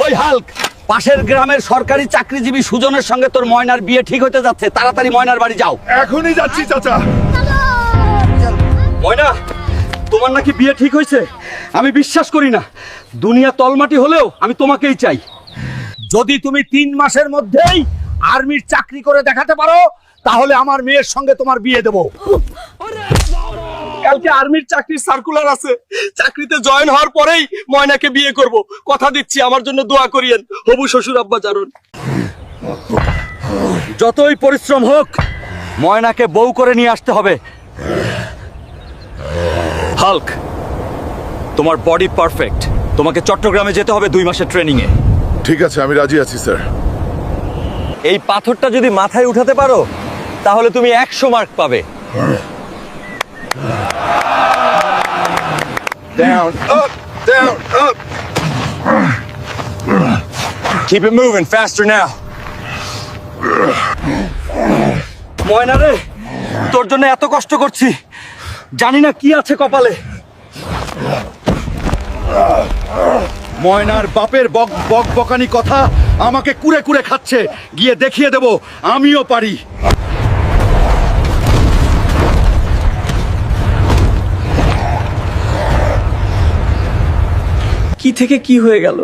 ওই হাল্ক, পাশের গ্রামের সরকারি চাকরিজীবী সুজনের সঙ্গে তোর ময়নার বিয়ে ঠিক হতে যাচ্ছে, তাড়াতাড়ি ময়নার বাড়ি যাও। এখনই যাচ্ছি চাচা। ময়না, তোমার নাকি বিয়ে ঠিক হয়েছে? আমি বিশ্বাস করি না। দুনিয়া তলমাটি হলেও আমি তোমাকেই চাই। যদি তুমি 3 মাসের মধ্যেই আর্মির চাকরি করে দেখাতে পারো, তাহলে আমার মেয়ের সঙ্গে তোমার বিয়ে দেব। কালকে আর্মির চাকরির সার্কুলার আছে, চাকরিতে জয়েন হওয়ার পরেই ময়নাকে বিয়ে করব। কথা দিচ্ছি, আমার জন্য দোয়া করিয়েন। হবু শ্বশুর আব্বা জারুন। যতই পরিশ্রম হোক, ময়নাকে বউ করে নিয়ে আসতে হবে। হাল্ক, তোমার বডি পারফেক্ট। তোমাকে চট্টগ্রামে যেতে হবে 2 মাসের ট্রেনিং এ। ঠিক আছে, আমি রাজি আছি স্যার। এই পাথরটা যদি মাথায় উঠাতে পারো, তাহলে তুমি 100 মার্ক পাবে। Down, up, down, up. Keep it moving, faster now. ময়না রে, তোর জন্য এত কষ্ট করছি, জানি না কি আছে কপালে। ময়নার বাপের বক বক বকানি কথা আমাকে কুরে কুরে খাচ্ছে। গিয়ে দেখিয়ে দেব আমিও পারি। কি থেকে কি হয়ে গেল?